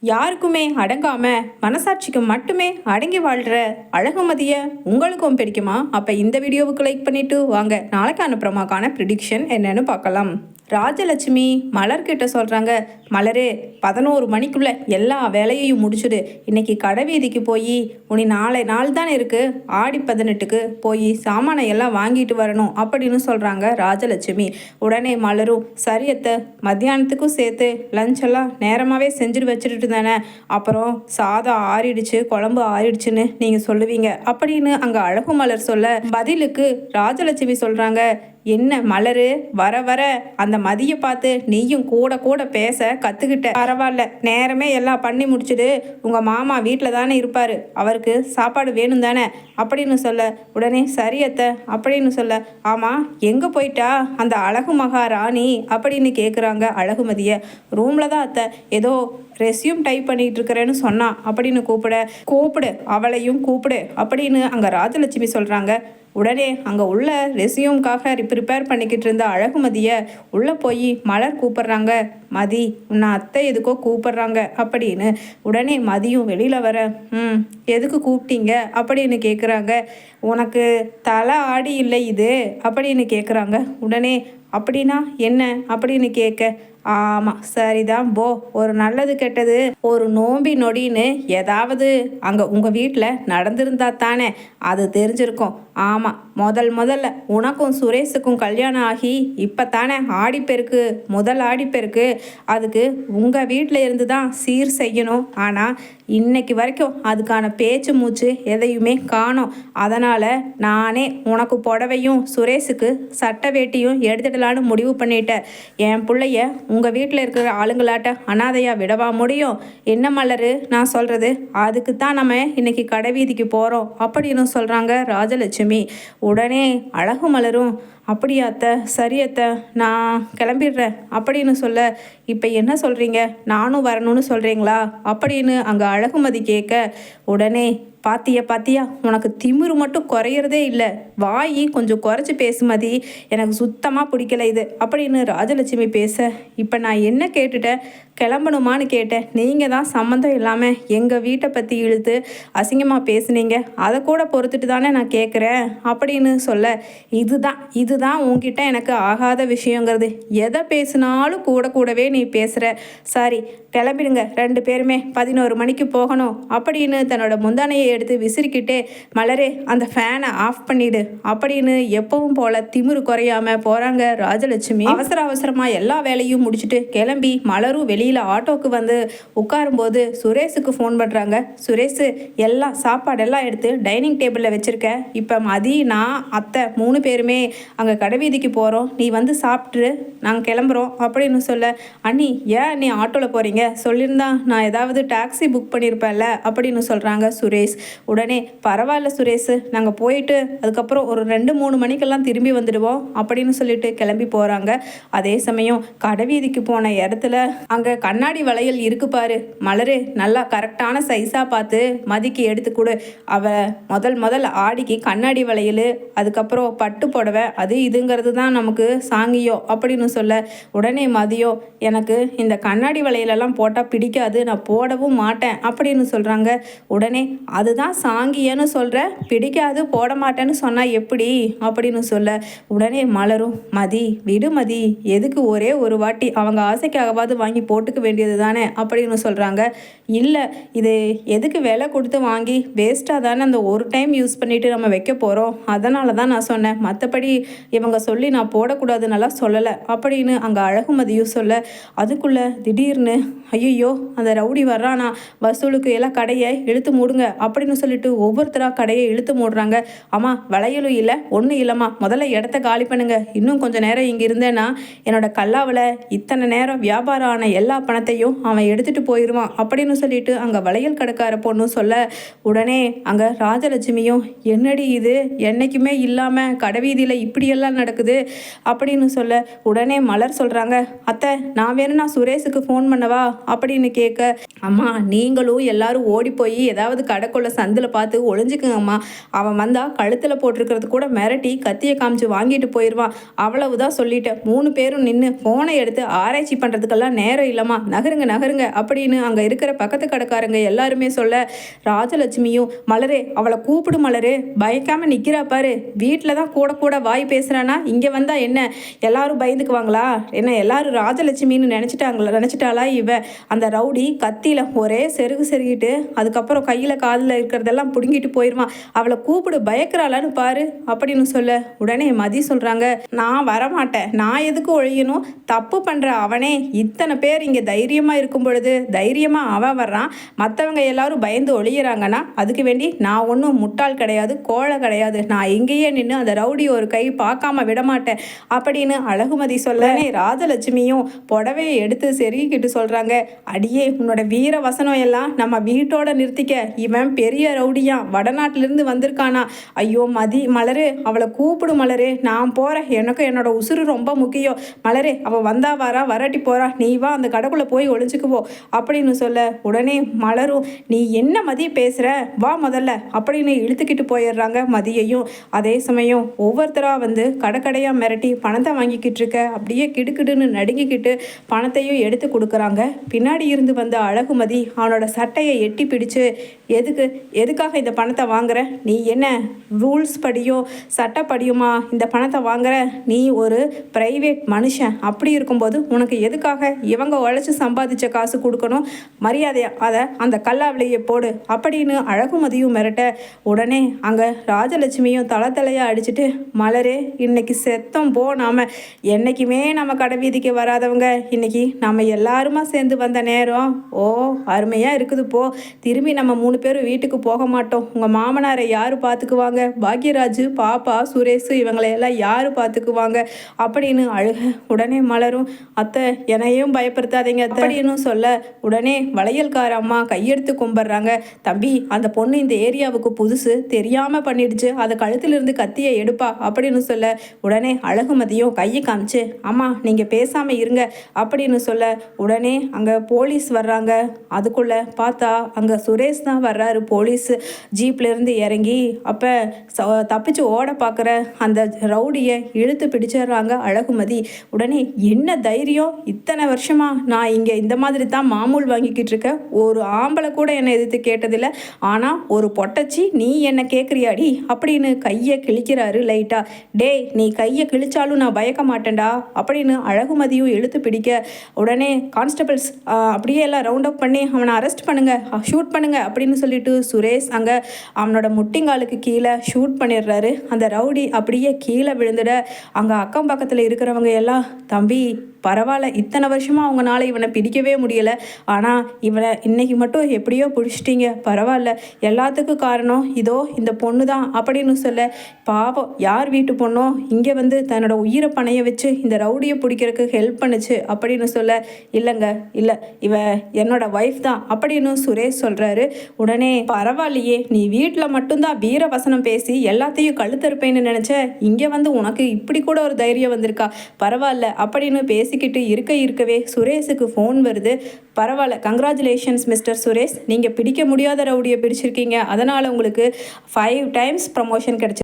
யாருக்குமே அடங்காம மனசாட்சிக்கு மட்டுமே அடங்கி வாழ்ற அழகுமதிய உங்களுக்கும் பிடிக்குமா? அப்ப இந்த வீடியோவுக்கு லைக் பண்ணிட்டு வாங்க நாளைக்கான பிரமாக்கான ப்ரிடிக்ஷன் என்னன்னு பார்க்கலாம். ராஜலட்சுமி மலர்கிட்ட சொல்றாங்க, மலரே 11 மணிக்குள்ள எல்லா வேலையையும் முடிச்சுடு. இன்னைக்கு கடைவீதிக்கு போய் உனி நாளை நாள் தானே இருக்கு, ஆடி 18க்கு போய் சாமானை எல்லாம் வாங்கிட்டு வரணும் அப்படின்னு சொல்றாங்க ராஜலட்சுமி. உடனே மலரும், சரியத்தை மத்தியானத்துக்கும் சேர்த்து லஞ்ச் எல்லாம் நேரமாவே செஞ்சுட்டு வச்சுட்டு தானே, அப்புறம் சாதம் ஆறிடுச்சு குழம்பு ஆறிடுச்சுன்னு நீங்க சொல்லுவீங்க அப்படின்னு அங்க அழகு மலர் சொல்ல, பதிலுக்கு ராஜலட்சுமி சொல்றாங்க, என்ன மலரு வர வர அந்த மதியை பார்த்து நீயும் கூட கூட பேச கற்றுக்கிட்ட. பரவாயில்ல, நேரமே எல்லாம் பண்ணி முடிச்சுடு. உங்கள் மாமா வீட்டில் தானே இருப்பார், அவருக்கு சாப்பாடு வேணும் தானே அப்படின்னு சொல்ல, உடனே சரியத்தை அப்படின்னு சொல்ல, ஆமாம் எங்கே போயிட்டா அந்த அழகு மகாராணி அப்படின்னு கேட்குறாங்க அழகுமதியை. ரூமில் தான் அத்தை, ஏதோ ரெஸ்யூம் டைப் பண்ணிட்டு இருக்கிறேன்னு சொன்னா அப்படின்னு கூப்பிடு அவளையும் கூப்பிடு அப்படின்னு அங்கே ராஜலட்சுமி சொல்கிறாங்க. உடனே அங்கே உள்ள ரெசியூம்காக ப்ரிப்பேர் பண்ணிக்கிட்டு இருந்த அழகுமதியை உள்ளே போய் மலர் கூப்பிட்றாங்க, மதி உன்னை அத்தை எதுக்கோ கூப்பிட்றாங்க அப்படின்னு. உடனே மதியும் வெளியில் வர, எதுக்கு கூப்பிட்டீங்க அப்படின்னு கேட்குறாங்க. உனக்கு தலை ஆடி இல்லை இது அப்படின்னு கேட்குறாங்க. உடனே அப்படின்னா என்ன அப்படின்னு கேட்க, ஆமாம் சரிதான் போ, ஒரு நல்லது கெட்டது ஒரு நோம்பி நொடின்னு ஏதாவது அங்கே உங்கள் வீட்டில் நடந்திருந்தா தானே அது தெரிஞ்சிருக்கும். ஆமாம், முதல்ல உனக்கும் சுரேஷுக்கும் கல்யாணம் ஆகி இப்போ தானே ஆடிப்பெருக்கு, முதல் ஆடிப்பெருக்கு. அதுக்கு உங்கள் வீட்டில் இருந்து தான் சீர் செய்யணும். ஆனால் இன்னைக்கு வரைக்கும் அதுக்கான பேச்சு மூச்சு எதையுமே காணோம். அதனால் நானே உனக்கு புடவையும் சுரேஷுக்கு சட்டை வேட்டியும் எடுத்துடலான்னு முடிவு பண்ணிட்டேன். என் பிள்ளைய உங்கள் வீட்டில் இருக்கிற ஆளுங்களாட்ட அனாதையாக விடவா முடியும்? என்ன மலரு நான் சொல்கிறது, அதுக்கு தான் நம்ம இன்னைக்கு கடைவீதிக்கு போகிறோம் அப்படின்னு சொல்கிறாங்க ராஜலட்சுமி. உடனே அழகு மலரும், அப்படியாத்த சரியத்த நான் கிளம்பிடுறேன் அப்படின்னு சொல்ல, இப்போ என்ன சொல்கிறீங்க, நானும் வரணும்னு சொல்கிறீங்களா அப்படின்னு அங்கே அழகுமதி கேட்க, உடனே பாத்தியா உனக்கு திமிரு மட்டும் குறையிறதே இல்லை, வாயி கொஞ்சம் குறைச்சி பேசுமதி, எனக்கு சுத்தமாக பிடிக்கல இது அப்படின்னு ராஜலட்சுமி பேச, இப்போ நான் என்ன கேட்டுட்டேன், கிளம்பணுமான்னு கேட்டேன். நீங்கள் தான் சம்மந்தம் இல்லாமல் எங்கள் வீட்டை பற்றி இழுத்து அசிங்கமாக பேசுனீங்க, அதை கூட பொறுத்துட்டு தானே நான் கேட்குறேன் அப்படின்னு சொல்ல, இதுதான் உன்கிட்ட எனக்கு ஆகாத விஷயங்கிறது. எதை பேசினாலும் கூடவே நீ பேசுகிற. சாரி, கிளம்பிடுங்க 2 பேருமே, 11 மணிக்கு போகணும் அப்படின்னு தன்னோட முந்தானையை எடுத்து விசிறிக்கிட்டே, மலரே அந்த ஃபேனை ஆஃப் பண்ணிடு அப்படின்னு எப்பவும் போல திமிரு குறையாம போகிறாங்க ராஜலட்சுமி. அவசரமாக எல்லா வேலையும் முடிச்சுட்டு கிளம்பி மலரும் வெளியில் ஆட்டோக்கு வந்து உட்காரும்போது சுரேஷுக்கு ஃபோன் பண்ணுறாங்க. சுரேஷ், எல்லாம் சாப்பாடெல்லாம் எடுத்து டைனிங் டேபிளில் வச்சுருக்கேன். இப்போ மதி நான் அத்தை 3 பேருமே அங்கே கடைவீதிக்கு போகிறோம், நீ வந்து சாப்பிட்டு நாங்கள் கிளம்புறோம் அப்படின்னு சொல்ல, அண்ணி ஏன் நீ ஆட்டோவில் போகிறீங்க, சொல்லியிருந்தா நான் ஏதாவது டாக்ஸி புக் பண்ணியிருப்பேன்ல அப்படின்னு சொல்கிறாங்க சுரேஷ். உடனே பரவாயில்ல சுரேஷ், நாங்கள் போயிட்டு அதுக்கப்புறம் ஒரு 2-3 மணிக்கெல்லாம் திரும்பி வந்துடுவோம் அப்படின்னு சொல்லிட்டு கிளம்பி போகிறாங்க. அதே சமயம் கடைவீதிக்கு போன இடத்துல அங்கே கண்ணாடி வளையல் இருக்கு பாரு மலரு, நல்லா கரெக்டான சைஸாக பார்த்து மதிக்கு எடுத்து கொடு. அவள் முதல் ஆடிக்கு கண்ணாடி வளையல், அதுக்கப்புறம் பட்டு புடவை, அது இதுங்கிறது தான் நமக்கு சாங்கியம் அப்படின்னு சொல்ல, உடனே மதியோ எனக்கு இந்த கண்ணாடி வளையலெல்லாம் போட்டால் பிடிக்காது, நான் போடவும் மாட்டேன் அப்படின்னு சொல்கிறாங்க. உடனே அதுதான் சாங்கியன்னு சொல்கிற, பிடிக்காது போட மாட்டேன்னு சொன்னால் எப்படி அப்படின்னு சொல்ல, உடனே மலரும், மதி விடு மதி, எதுக்கு ஒரே ஒரு வாட்டி அவங்க ஆசைக்காகவாது வாங்கி போட்டுக்க வேண்டியது தானே அப்படின்னு சொல்கிறாங்க. இல்லை, இது எதுக்கு விலை கொடுத்து வாங்கி வேஸ்ட்டாக தானே அந்த ஒரு டைம் யூஸ் பண்ணிவிட்டு நம்ம வைக்க போகிறோம், அதனால தான் நான் சொன்னேன், மற்றபடி இவங்க சொல்லி நான் போடக்கூடாதுன்னெல்லாம் சொல்லலை அப்படின்னு அங்கே அழகுமதியும் சொல்ல, அதுக்குள்ளே திடீர்னு ஐயோ அந்த ரவுடி வர்றானா, வசூலுக்கு எல்லாம் கடையை இழுத்து மூடுங்க அப்படின்னு சொல்லிட்டு ஒவ்வொருத்தராக கடையை இழுத்து மூடுறாங்க. ஆமாம், வளையலும் இல்லை ஒன்றும் இல்லைம்மா, முதல்ல இடத்த காலி பண்ணுங்க, இன்னும் கொஞ்சம் நேரம் இங்கே இருந்தேன்னா என்னோட கல்லாவில் இத்தனை நேரம் வியாபாரம் ஆன எல்லா பணத்தையும் அவன் எடுத்துகிட்டு போயிடுவான் அப்படின்னு சொல்லிட்டு அங்கே வளையல் கடைக்கார பொண்ணு சொல்ல, உடனே அங்கே ராஜலட்சுமியும், என்னடி இது என்னைக்குமே இல்லாமல் கடைவீதியில் இப்படியெல்லாம் நடக்குது அப்படின்னு சொல்ல, உடனே மலர் சொல்கிறாங்க, அத்தை நான் வேணும்னா சுரேஷுக்கு ஃபோன் பண்ணவா அப்படின்னு கேட்க, அம்மா நீங்களும் எல்லாரும் ஓடி போய் ஏதாவது கடைக்குள்ள உள்ள சந்தில் பார்த்து ஒளிஞ்சுக்குங்கம்மா, அவன் வந்தா கழுத்தில் போட்டிருக்கிறது கூட மிரட்டி கத்தியை காமிச்சு வாங்கிட்டு போயிடுவான், அவ்வளவுதான் சொல்லிட்டேன். 3 பேரும் நின்று ஃபோனை எடுத்து ஆராய்ச்சி பண்ணுறதுக்கெல்லாம் நேரம் இல்லைம்மா, நகருங்க நகருங்க அப்படின்னு அங்கே இருக்கிற பக்கத்து கடைக்காரங்க எல்லாருமே சொல்ல, ராஜலட்சுமியும் மலரே அவளை கூப்பிடு மலரே, பயக்காம நிற்கிறா பாரு, வீட்டில் தான் கூட கூட வாய் பேசுகிறானா, இங்கே வந்தா என்ன எல்லாரும் பயந்துக்குவாங்களா என்ன, எல்லாரும் ராஜலட்சுமின்னு நினச்சிட்டாளா இவ, அந்த ரவுடி கத்தியில் ஒரே செருகிட்டு அதுக்கப்புறம் கையில் காதில் இருக்கிறதெல்லாம் பிடுங்கிட்டு போயிடுவான், அவளை கூப்பிடு பயக்கிறாளான்னு பாரு அப்படின்னு சொல்ல, உடனே மதி சொல்கிறாங்க, நான் வரமாட்டேன், நான் எதுக்கு ஒழியணும், தப்பு பண்ணுற அவனே இத்தனை பேர் இங்கே தைரியமாக இருக்கும் பொழுது தைரியமாக அவன் வர்றான், மற்றவங்க எல்லாரும் பயந்து ஒழியிறாங்கன்னா அதுக்கு வேண்டி நான் ஒன்றும் முட்டாள் கிடையாது, கோழை கிடையாது, நான் இங்கேயே நின்று அந்த ரவுடி ஒரு கை பார்க்காம விடமாட்டேன் அப்படின்னு அழகுமதி சொல்ல, ராஜலட்சுமியும் புடவையை எடுத்து செருகிக்கிட்டு சொல்கிறாங்க, அடியே உன்னோட வீர வசனம் எல்லாம் நம்ம வீட்டோட நிறுத்திக்க, இவன் பெரிய ரவுடியான், வடநாட்டிலிருந்து வந்திருக்கானா, ஐயோ மலரு அவளை கூப்பிடு மலரு, நான் போகிறேன், எனக்கு என்னோட உசுறு ரொம்ப முக்கியம், மலரே அவள் வந்தா வராட்டி போகிறா, நீ வா அந்த கடைக்குள்ளே போய் ஒளிஞ்சுக்குவோ அப்படின்னு சொல்ல, உடனே மலரும் நீ என்ன மதி பேசுகிற வா முதல்ல அப்படின்னு இழுத்துக்கிட்டு போயிடுறாங்க மதியையும். அதே சமயம் ஒவ்வொருத்தராக வந்து கடையாக மிரட்டி பணத்தை வாங்கிக்கிட்டு இருக்க, அப்படியே கிடுக்கிடுன்னு நடுங்கிக்கிட்டு பணத்தையும் எடுத்து கொடுக்குறாங்க. பின்னாடி இருந்து வந்த அழகுமதி அவனோட சட்டையை எட்டி பிடிச்சு, எதுக்காக இந்த பணத்தை வாங்குற, நீ என்ன ரூல்ஸ் படியும் சட்டப்படியுமா இந்த பணத்தை வாங்குற, நீ ஒரு பிரைவேட் மனுஷன், அப்படி இருக்கும்போது உனக்கு எதுக்காக இவங்க உழைச்சி சம்பாதிச்ச காசு கொடுக்கணும், மரியாதையா அதை அந்த கல்லாவிலேயே போடு அப்படின்னு அழகுமதியும் மிரட்ட, உடனே அங்கே ராஜலட்சுமியும் தலையாக அடிச்சுட்டு, மலரே இன்னைக்கு செத்தம் போ, நாம் என்றைக்குமே நம்ம கடை வீதிக்கு வராதவங்க, இன்னைக்கு நம்ம எல்லாருமா சேர்ந்து வந்த நேரம், ஓ அருமையாக இருக்குது போ, திரும்பி நம்ம 3 பேரும் வீட்டுக்கு போக மாட்டோம், உங்கள் மாமனாரை யார் பார்த்துக்குவாங்க, பாக்யராஜு பாப்பா சுரேஷ் இவங்களையெல்லாம் யார் பார்த்துக்குவாங்க அப்படின்னு அழுக, உடனே மலரும் அத்தை என்னையும் பயப்படுத்தாதீங்க அப்படின்னு சொல்ல, உடனே வளையல்கார அம்மா கையெடுத்து கும்பிட்றாங்க, தம்பி அந்த பொண்ணு இந்த ஏரியாவுக்கு புதுசு, தெரியாமல் பண்ணிடுச்சு, அதை கழுத்திலிருந்து கத்தியை எடுப்பா அப்படின்னு சொல்ல, உடனே அழகுமதியும் கையை காமிச்சு, அம்மா நீங்கள் பேசாமல் இருங்க அப்படின்னு சொல்ல, உடனே அங்கே போலீஸ் வர்றாங்க. அதுக்குள்ளே பார்த்தா அங்கே சுரேஷ் தான் வர்றாரு, போலீஸ் ஜீப்லேருந்து இறங்கி. அப்போ தப்பிச்சு ஓட பார்க்குற அந்த ரவுடியை இழுத்து பிடிச்சிடுறாங்க அழகுமதி. உடனே என்ன தைரியம், இத்தனை வருஷமாக நான் இங்கே இந்த மாதிரி தான் மாமூல் வாங்கிக்கிட்டு இருக்கேன், ஒரு ஆம்பளை கூட என்னை எதிர்த்து கேட்டதில்லை, ஆனால் ஒரு பொட்டச்சி நீ என்னை கேட்குறியாடி அப்படின்னு கையை கிழிக்கிறாரு லைட்டாக. டேய் நீ கையை கிழிச்சாலும் நான் பயக்க மாட்டேன்டா அப்படின்னு அழகுமதியும் இழுத்து பிடிக்க, உடனே கான்ஸ்டபிள்ஸ் அப்படியே எல்லாம் ரவுண்ட் அப் பண்ணி அவனை அரெஸ்ட் பண்ணுங்க, ஷூட் பண்ணுங்க அப்படின்னு சொல்லிட்டு சுரேஷ் அங்கே அவனோட முட்டிங்காலுக்கு கீழே ஷூட் பண்ணிடுறாரு. அந்த ரவுடி அப்படியே கீழே விழுந்துட, அங்கே அக்கம் பக்கத்தில் இருக்கிறவங்க எல்லாம், தம்பி பரவாயில்ல, இத்தனை வருஷமாக அவங்களால இவனை பிடிக்கவே முடியலை, ஆனால் இவனை இன்னைக்கு மட்டும் எப்படியோ பிடிச்சிட்டிங்க, பரவாயில்ல, எல்லாத்துக்கும் காரணம் இதோ இந்த பொண்ணு தான் அப்படின்னு சொல்ல, பாவம் யார் வீட்டு பொண்ணோ இங்கே வந்து தன்னோட உயிரை பணைய வச்சு இந்த ரவுடியை பிடிக்கிறதுக்கு ஹெல்ப் பண்ணுச்சு அப்படின்னு சொல்ல, இல்லைங்க இல்லை இவ என்னோட ஒய்ஃப் தான் அப்படின்னு சுரேஷ் சொல்கிறாரு. உடனே பரவாயில்லையே, நீ வீட்டில் மட்டும்தான் வீர வசனம் பேசி எல்லாத்தையும் கழுத்தறுப்பேன்னு நினச்ச, இங்கே வந்து உனக்கு இப்படி கூட ஒரு தைரியம் வந்திருக்கா, பரவாயில்ல அப்படின்னு பேசிக்கிட்டு இருக்கவே சுரேஷுக்கு ஃபோன் வருது. பரவாயில்ல, கங்க்ராச்சுலேஷன்ஸ் மிஸ்டர் சுரேஷ், நீங்கள் பிடிக்க முடியாத ரவுடியை பிடிச்சிருக்கீங்க, அதனால் உங்களுக்கு 5 times ப்ரமோஷன் கிடச்சி